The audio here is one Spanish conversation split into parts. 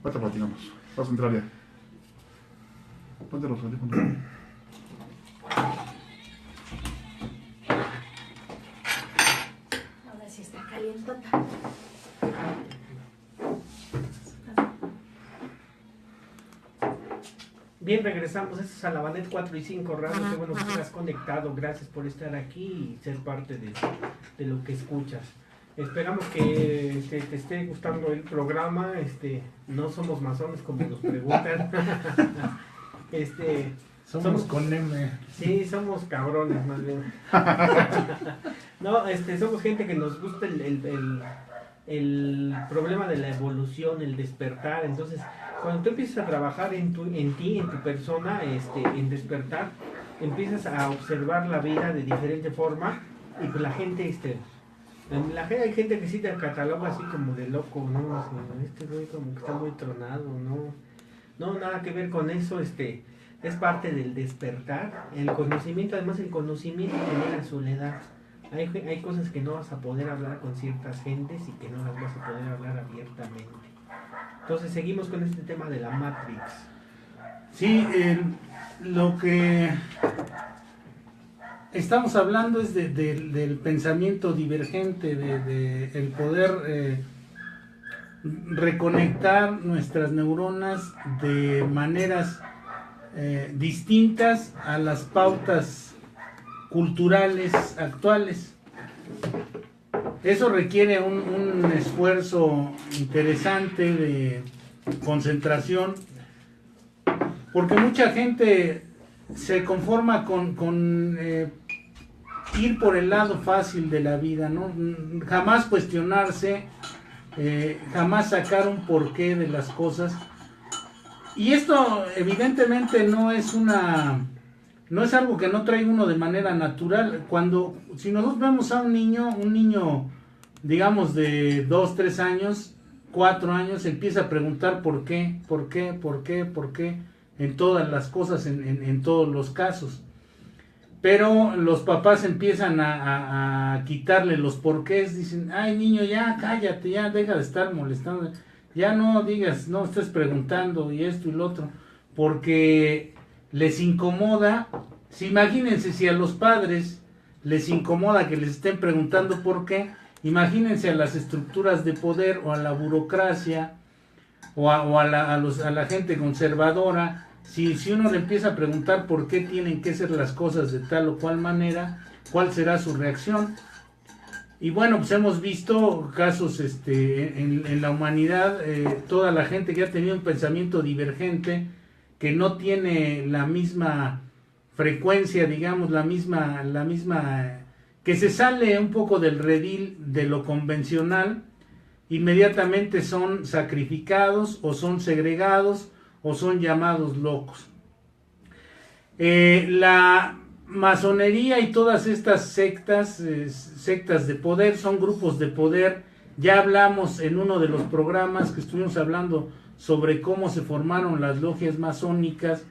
Ahorita platicamos. Vas a entrar ya. Ponte los audífonos. Ahora sí está calientota. Bien, regresamos. Esto es a la Banet 4 y 5 Radio. Qué bueno que estás conectado. Gracias por estar aquí y ser parte de lo que escuchas. Esperamos que te esté gustando el programa. No somos masones como nos preguntan. Somos con M. Sí, somos cabrones más bien. No, somos gente que nos gusta el problema de la evolución, el despertar. Entonces, cuando tú empiezas a trabajar en ti, en tu persona, en despertar, empiezas a observar la vida de diferente forma y pues la gente, hay gente que sí te cataloga así como de loco, ¿no? Así, este güey como que está muy tronado, ¿no? No, nada que ver con eso, es parte del despertar. El conocimiento, además el conocimiento genera soledad. Hay cosas que no vas a poder hablar con ciertas gentes y que no las vas a poder hablar abiertamente. Entonces seguimos con este tema de la Matrix. Sí, lo que estamos hablando es del pensamiento divergente, de el poder reconectar nuestras neuronas de maneras distintas a las pautas culturales actuales. Eso requiere un esfuerzo interesante de concentración, porque mucha gente se conforma con ir por el lado fácil de la vida, ¿no? Jamás cuestionarse, jamás sacar un porqué de las cosas. Y esto evidentemente no es algo que no trae uno de manera natural. Si nosotros vemos a un niño digamos de 2, 3 años, 4 años, empieza a preguntar por qué en todas las cosas, en todos los casos. Pero los papás empiezan a quitarle los porqués, dicen, ay niño, ya cállate, ya deja de estar molestando, ya no digas, no estés preguntando y esto y lo otro, porque les incomoda. Imagínense si a los padres les incomoda que les estén preguntando por qué, imagínense a las estructuras de poder o a la burocracia o a la gente conservadora. Si uno le empieza a preguntar por qué tienen que ser las cosas de tal o cual manera, ¿cuál será su reacción? Y bueno, pues hemos visto casos en la humanidad, toda la gente que ha tenido un pensamiento divergente, que no tiene la misma frecuencia, digamos, la misma, que se sale un poco del redil de lo convencional, inmediatamente son sacrificados o son segregados o son llamados locos. La masonería y todas estas sectas de poder son grupos de poder. Ya hablamos en uno de los programas que estuvimos hablando sobre cómo se formaron las logias masónicas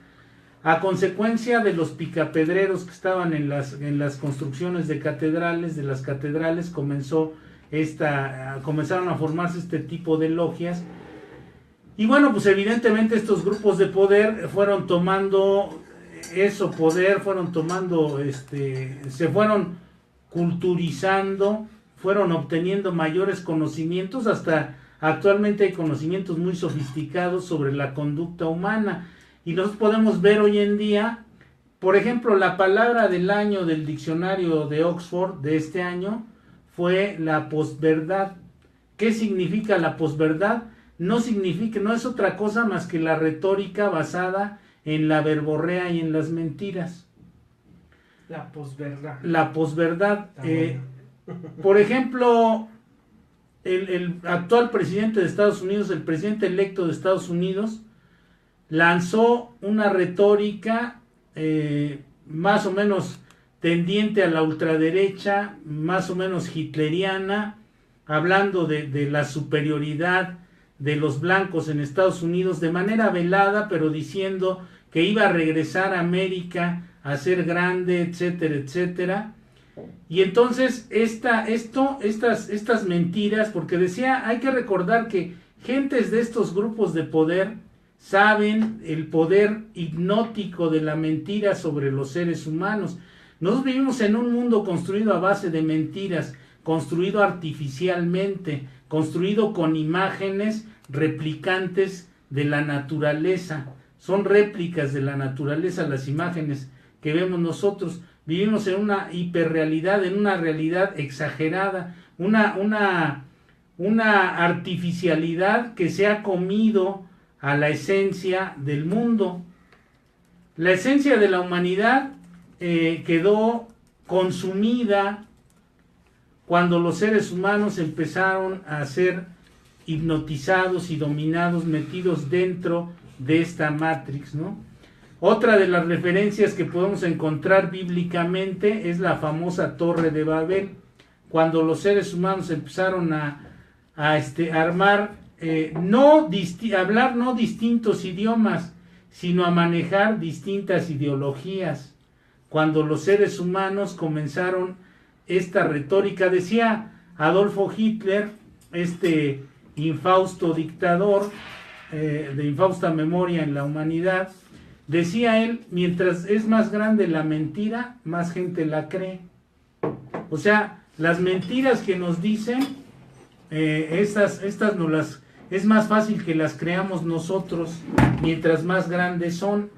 a consecuencia de los picapedreros que estaban en las construcciones de las catedrales. Comenzaron a formarse este tipo de logias. Y bueno, pues evidentemente estos grupos de poder fueron tomando se fueron culturizando, fueron obteniendo mayores conocimientos, hasta actualmente hay conocimientos muy sofisticados sobre la conducta humana. Y nosotros podemos ver hoy en día, por ejemplo, la palabra del año del diccionario de Oxford de este año fue la posverdad. ¿Qué significa la posverdad? No es otra cosa más que la retórica basada en la verborrea y en las mentiras. La posverdad. La posverdad. Por ejemplo, el actual presidente de Estados Unidos, el presidente electo de Estados Unidos, lanzó una retórica más o menos tendiente a la ultraderecha, más o menos hitleriana, hablando de la superioridad de los blancos en Estados Unidos de manera velada, pero diciendo que iba a regresar a América a ser grande, etcétera, etcétera. Y entonces estas mentiras, porque decía, hay que recordar que Gentes de estos grupos de poder saben el poder hipnótico de la mentira sobre los seres humanos. Nosotros vivimos en un mundo construido a base de mentiras, construido artificialmente, construido con imágenes replicantes de la naturaleza. Son réplicas de la naturaleza las imágenes que vemos nosotros. Vivimos en una hiperrealidad, en una realidad exagerada, una artificialidad que se ha comido a la esencia del mundo. La esencia de la humanidad quedó consumida cuando los seres humanos empezaron a ser hipnotizados y dominados, metidos dentro de esta Matrix, ¿no? Otra de las referencias que podemos encontrar bíblicamente es la famosa Torre de Babel, cuando los seres humanos empezaron a armar, hablar no distintos idiomas, sino a manejar distintas ideologías. Cuando los seres humanos comenzaron esta retórica, decía Adolfo Hitler, este infausto dictador de infausta memoria en la humanidad, decía él: mientras es más grande la mentira, más gente la cree. O sea, las mentiras que nos dicen, estas no las, es más fácil que las creamos nosotros mientras más grandes son.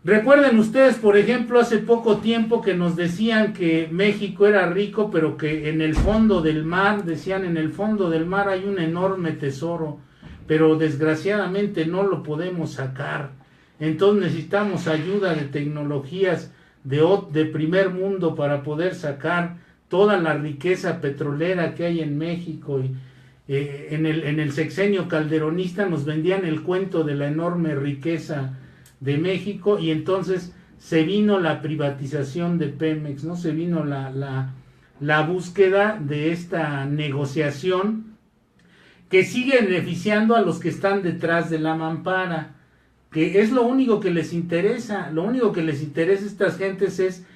Recuerden ustedes, por ejemplo, hace poco tiempo que nos decían que México era rico, pero que en el fondo del mar, decían, en el fondo del mar hay un enorme tesoro, pero desgraciadamente no lo podemos sacar. Entonces necesitamos ayuda de tecnologías de primer mundo para poder sacar toda la riqueza petrolera que hay en México. Y en el sexenio calderonista nos vendían el cuento de la enorme riqueza de México, y entonces se vino la privatización de Pemex, ¿no? Se vino la búsqueda de esta negociación que sigue beneficiando a los que están detrás de la mampara, que es lo único que les interesa. Lo único que les interesa a estas gentes es,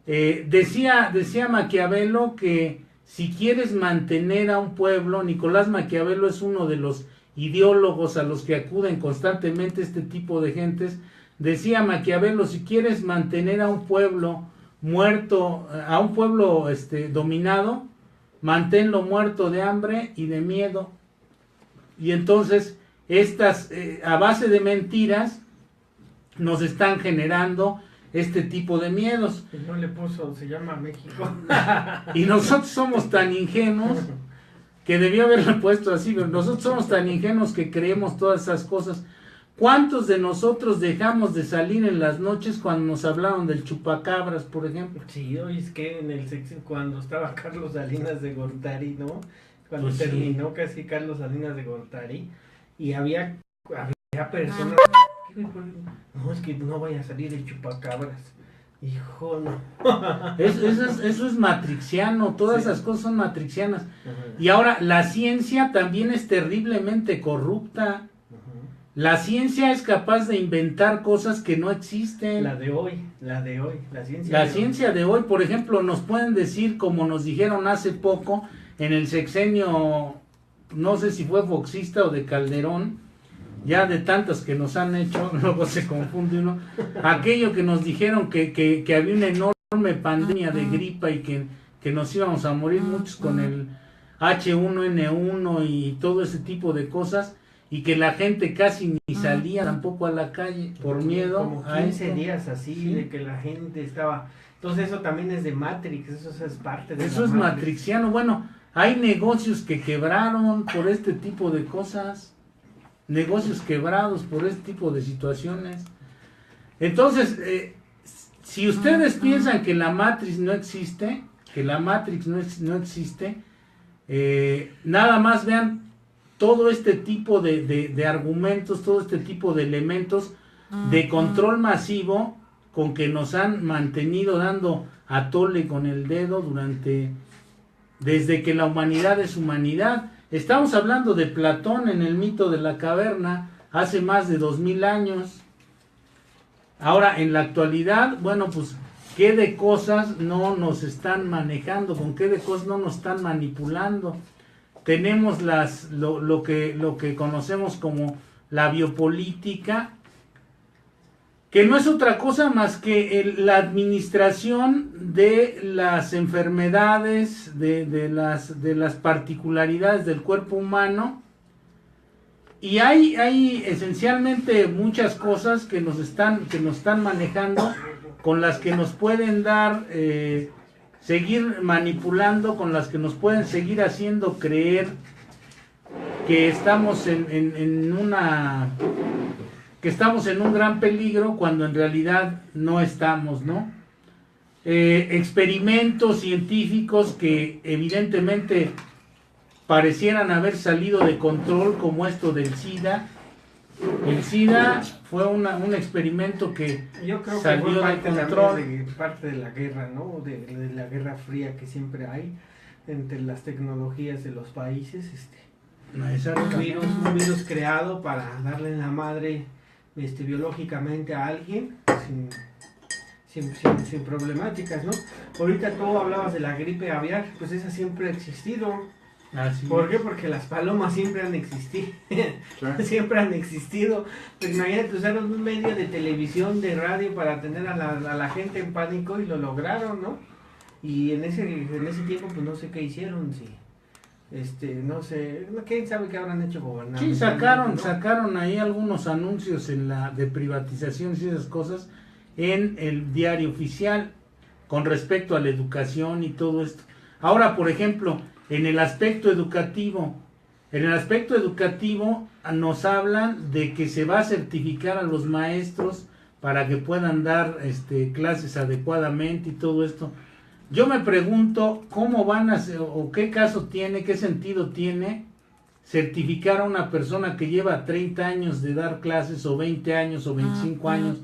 decía Maquiavelo, que si quieres mantener a un pueblo, Nicolás Maquiavelo es uno de los ideólogos a los que acuden constantemente este tipo de gentes. Decía Maquiavelo: si quieres mantener a un pueblo muerto, a un pueblo dominado, manténlo muerto de hambre y de miedo. Y entonces estas, a base de mentiras, nos están generando este tipo de miedos. No le puso, se llama México. Y nosotros somos tan ingenuos que debió haberle puesto así, pero nosotros somos tan ingenuos que creemos todas esas cosas. ¿Cuántos de nosotros dejamos de salir en las noches cuando nos hablaron del chupacabras, por ejemplo? Sí, hoy es que en el sexo, cuando estaba Carlos Salinas de Gortari, ¿no? Cuando Pues terminó casi Carlos Salinas de Gortari, y había personas, no, es que no vaya a salir el chupacabras. Hijo, no. Eso es matrixiano, todas esas cosas son matrixianas. Ajá. Y ahora, la ciencia también es terriblemente corrupta. Ajá. La ciencia es capaz de inventar cosas que no existen. La de hoy, la ciencia. La ciencia de hoy, por ejemplo, nos pueden decir, como nos dijeron hace poco, en el sexenio, no sé si fue foxista o de Calderón, ya de tantas que nos han hecho, luego se confunde uno, aquello que nos dijeron que había una enorme pandemia de gripa y que nos íbamos a morir muchos con el H1N1 y todo ese tipo de cosas, y que la gente casi ni salía tampoco a la calle por miedo. Como a 15 esto. días así, Sí. de que la gente estaba... Entonces eso también es de Matrix, eso es parte de Eso la es Matrix. matrixiano. Bueno, hay negocios que quebraron por este tipo de cosas. Negocios quebrados por este tipo de situaciones. Entonces, si ustedes piensan que la Matrix no existe, no existe, nada más vean todo este tipo de argumentos, todo este tipo de elementos de control masivo con que nos han mantenido dando a tole con el dedo desde que la humanidad es humanidad. Estamos hablando de Platón en el mito de la caverna hace más de 2000 años. Ahora, en la actualidad, bueno, pues, ¿qué de cosas no nos están manejando? ¿Con qué de cosas no nos están manipulando? tenemos lo que conocemos como la biopolítica, que no es otra cosa más que la administración de las enfermedades, de las particularidades del cuerpo humano. Y hay esencialmente muchas cosas que nos están manejando, con las que nos pueden dar, seguir manipulando, con las que nos pueden seguir haciendo creer que estamos en un gran peligro, cuando en realidad no estamos, ¿no? Experimentos científicos que evidentemente parecieran haber salido de control, como esto del SIDA. El SIDA fue un experimento que Yo creo que salió fue de parte, control. parte de la guerra, ¿no? De la guerra fría que siempre hay entre las tecnologías de los países. Un virus creado para darle en la madre biológicamente a alguien sin problemáticas, ¿no? Ahorita tú hablabas de la gripe aviar, pues esa siempre ha existido. ¿Por qué? Porque las palomas siempre han existido. Siempre han existido. Pues imagínate, usaron un medio de televisión, de radio para tener a la gente en pánico, y lo lograron, ¿no? Y en ese tiempo pues no sé qué hicieron, sí. No sé, quién sabe qué habrán hecho gobernantes. Sí, ¿no? sacaron ahí algunos anuncios de privatizaciones y esas cosas en el diario oficial con respecto a la educación y todo esto. Ahora, por ejemplo, en el aspecto educativo nos hablan de que se va a certificar a los maestros para que puedan dar clases adecuadamente y todo esto. Yo me pregunto cómo van a hacer, o qué caso tiene, qué sentido tiene certificar a una persona que lleva 30 años de dar clases, o 20 años, o 25 años,